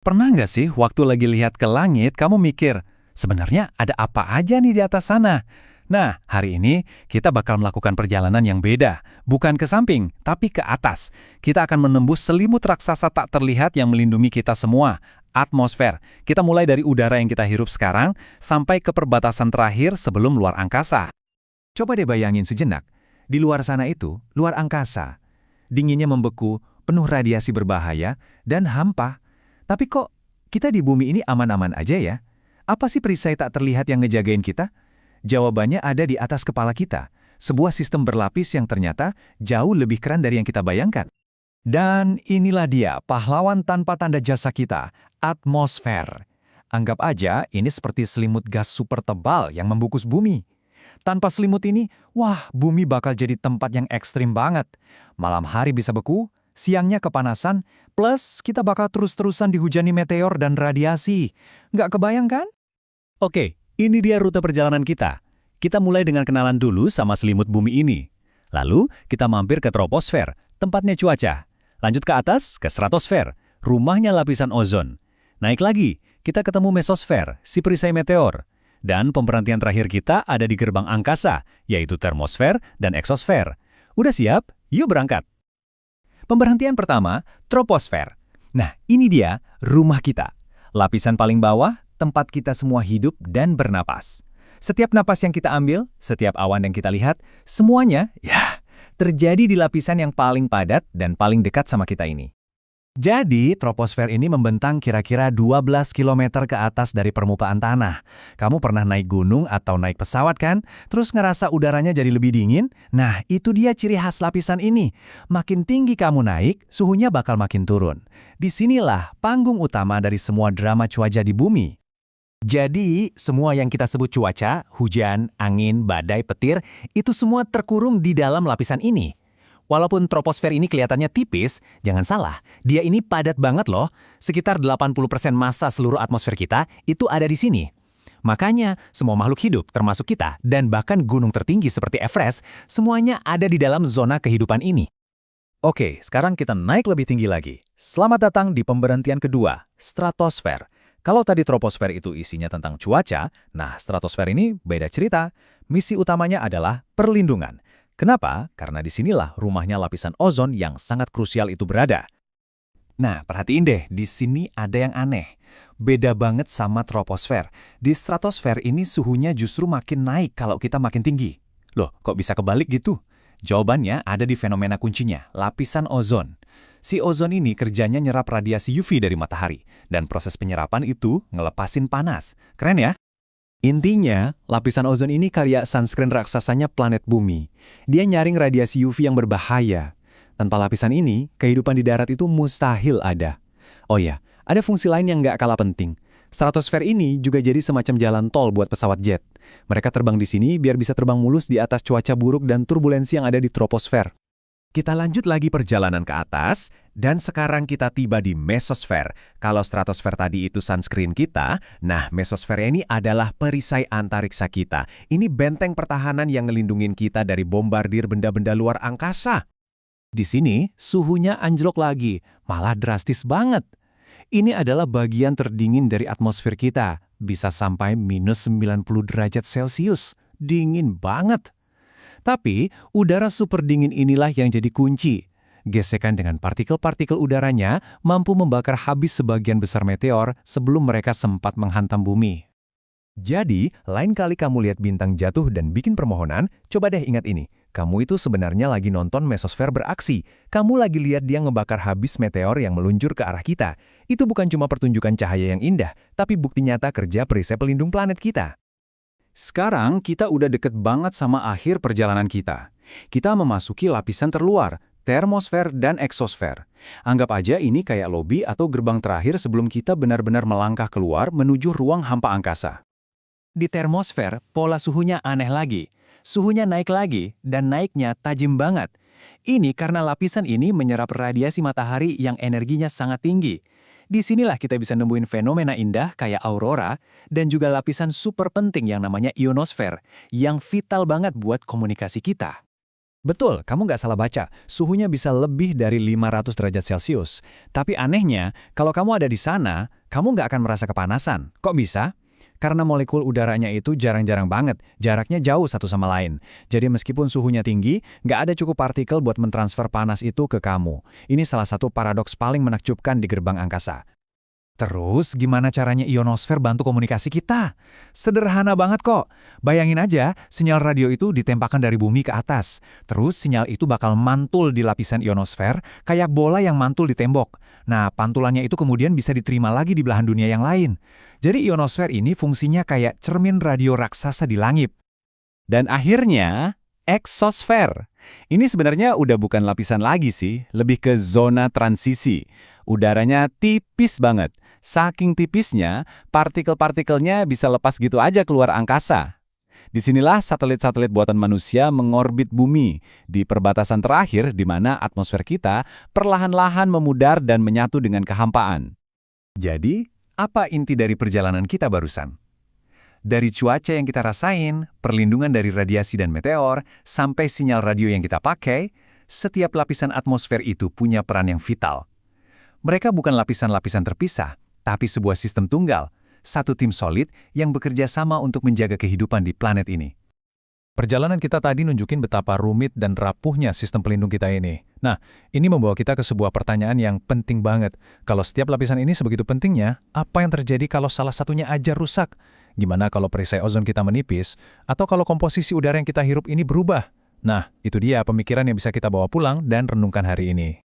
Pernah nggak sih waktu lagi lihat ke langit, kamu mikir, sebenarnya ada apa aja nih di atas sana? Nah, hari ini kita bakal melakukan perjalanan yang beda. Bukan ke samping, tapi ke atas. Kita akan menembus selimut raksasa tak terlihat yang melindungi kita semua, atmosfer. Kita mulai dari udara yang kita hirup sekarang, sampai ke perbatasan terakhir sebelum luar angkasa. Coba deh bayangin sejenak. Di luar sana itu, luar angkasa. Dinginnya membeku, penuh radiasi berbahaya, dan hampa. Tapi kok kita di bumi ini aman-aman aja ya? Apa sih perisai tak terlihat yang ngejagain kita? Jawabannya ada di atas kepala kita. Sebuah sistem berlapis yang ternyata jauh lebih keren dari yang kita bayangkan. Dan inilah dia pahlawan tanpa tanda jasa kita, atmosfer. Anggap aja ini seperti selimut gas super tebal yang membungkus bumi. Tanpa selimut ini, wah, bumi bakal jadi tempat yang ekstrim banget. Malam hari bisa beku, siangnya kepanasan, plus kita bakal terus-terusan dihujani meteor dan radiasi. Nggak kebayang kan? Oke, ini dia rute perjalanan kita. Kita mulai dengan kenalan dulu sama selimut bumi ini. Lalu, kita mampir ke troposfer, tempatnya cuaca. Lanjut ke atas, ke stratosfer, rumahnya lapisan ozon. Naik lagi, kita ketemu mesosfer, si perisai meteor. Dan pemberhentian terakhir kita ada di gerbang angkasa, yaitu termosfer dan eksosfer. Udah siap? Yuk berangkat! Pemberhentian pertama, troposfer. Nah, ini dia rumah kita. Lapisan paling bawah, tempat kita semua hidup dan bernapas. Setiap napas yang kita ambil, setiap awan yang kita lihat, semuanya, ya, terjadi di lapisan yang paling padat dan paling dekat sama kita ini. Jadi, troposfer ini membentang kira-kira 12 km ke atas dari permukaan tanah. Kamu pernah naik gunung atau naik pesawat kan? Terus ngerasa udaranya jadi lebih dingin? Nah, itu dia ciri khas lapisan ini. Makin tinggi kamu naik, suhunya bakal makin turun. Disinilah panggung utama dari semua drama cuaca di bumi. Jadi, semua yang kita sebut cuaca, hujan, angin, badai, petir, itu semua terkurung di dalam lapisan ini. Walaupun troposfer ini kelihatannya tipis, jangan salah, dia ini padat banget loh. Sekitar 80% massa seluruh atmosfer kita itu ada di sini. Makanya, semua makhluk hidup, termasuk kita, dan bahkan gunung tertinggi seperti Everest, semuanya ada di dalam zona kehidupan ini. Oke, sekarang kita naik lebih tinggi lagi. Selamat datang di pemberhentian kedua, stratosfer. Kalau tadi troposfer itu isinya tentang cuaca, nah stratosfer ini beda cerita. Misi utamanya adalah perlindungan. Kenapa? Karena disinilah rumahnya lapisan ozon yang sangat krusial itu berada. Nah, perhatiin deh, di sini ada yang aneh. Beda banget sama troposfer. Di stratosfer ini suhunya justru makin naik kalau kita makin tinggi. Loh, kok bisa kebalik gitu? Jawabannya ada di fenomena kuncinya, lapisan ozon. Si ozon ini kerjanya nyerap radiasi UV dari matahari, dan proses penyerapan itu ngelepasin panas. Keren ya? Intinya, lapisan ozon ini karya sunscreen raksasanya planet bumi. Dia nyaring radiasi UV yang berbahaya. Tanpa lapisan ini, kehidupan di darat itu mustahil ada. Oh ya, ada fungsi lain yang nggak kalah penting. Stratosfer ini juga jadi semacam jalan tol buat pesawat jet. Mereka terbang di sini biar bisa terbang mulus di atas cuaca buruk dan turbulensi yang ada di troposfer. Kita lanjut lagi perjalanan ke atas, dan sekarang kita tiba di mesosfer. Kalau stratosfer tadi itu sunscreen kita, nah mesosfer ini adalah perisai antariksa kita. Ini benteng pertahanan yang ngelindungin kita dari bombardir benda-benda luar angkasa. Di sini, suhunya anjlok lagi, malah drastis banget. Ini adalah bagian terdingin dari atmosfer kita, bisa sampai minus 90 derajat Celcius. Dingin banget. Tapi, udara super dingin inilah yang jadi kunci. Gesekan dengan partikel-partikel udaranya mampu membakar habis sebagian besar meteor sebelum mereka sempat menghantam bumi. Jadi, lain kali kamu lihat bintang jatuh dan bikin permohonan, coba deh ingat ini. Kamu itu sebenarnya lagi nonton mesosfer beraksi. Kamu lagi lihat dia ngebakar habis meteor yang meluncur ke arah kita. Itu bukan cuma pertunjukan cahaya yang indah, tapi bukti nyata kerja perisai pelindung planet kita. Sekarang kita udah deket banget sama akhir perjalanan kita. Kita memasuki lapisan terluar, termosfer dan eksosfer. Anggap aja ini kayak lobi atau gerbang terakhir sebelum kita benar-benar melangkah keluar menuju ruang hampa angkasa. Di termosfer, pola suhunya aneh lagi. Suhunya naik lagi, dan naiknya tajam banget. Ini karena lapisan ini menyerap radiasi matahari yang energinya sangat tinggi. Disinilah kita bisa nemuin fenomena indah kayak aurora dan juga lapisan super penting yang namanya ionosfer yang vital banget buat komunikasi kita. Betul, kamu nggak salah baca. Suhunya bisa lebih dari 500 derajat Celcius. Tapi anehnya, kalau kamu ada di sana, kamu nggak akan merasa kepanasan. Kok bisa? Karena molekul udaranya itu jarang-jarang banget, jaraknya jauh satu sama lain. Jadi meskipun suhunya tinggi, nggak ada cukup partikel buat mentransfer panas itu ke kamu. Ini salah satu paradoks paling menakjubkan di gerbang angkasa. Terus gimana caranya ionosfer bantu komunikasi kita? Sederhana banget kok. Bayangin aja, sinyal radio itu ditembakkan dari bumi ke atas. Terus sinyal itu bakal mantul di lapisan ionosfer, kayak bola yang mantul di tembok. Nah, pantulannya itu kemudian bisa diterima lagi di belahan dunia yang lain. Jadi ionosfer ini fungsinya kayak cermin radio raksasa di langit. Dan akhirnya, eksosfer. Ini sebenarnya udah bukan lapisan lagi sih, lebih ke zona transisi. Udaranya tipis banget. Saking tipisnya, partikel-partikelnya bisa lepas gitu aja keluar angkasa. Disinilah satelit-satelit buatan manusia mengorbit bumi, di perbatasan terakhir di mana atmosfer kita perlahan-lahan memudar dan menyatu dengan kehampaan. Jadi, apa inti dari perjalanan kita barusan? Dari cuaca yang kita rasain, perlindungan dari radiasi dan meteor, sampai sinyal radio yang kita pakai, setiap lapisan atmosfer itu punya peran yang vital. Mereka bukan lapisan-lapisan terpisah, tapi sebuah sistem tunggal, satu tim solid yang bekerja sama untuk menjaga kehidupan di planet ini. Perjalanan kita tadi nunjukin betapa rumit dan rapuhnya sistem pelindung kita ini. Nah, ini membawa kita ke sebuah pertanyaan yang penting banget. Kalau setiap lapisan ini sebegitu pentingnya, apa yang terjadi kalau salah satunya aja rusak? Gimana kalau perisai ozon kita menipis? Atau kalau komposisi udara yang kita hirup ini berubah? Nah, itu dia pemikiran yang bisa kita bawa pulang dan renungkan hari ini.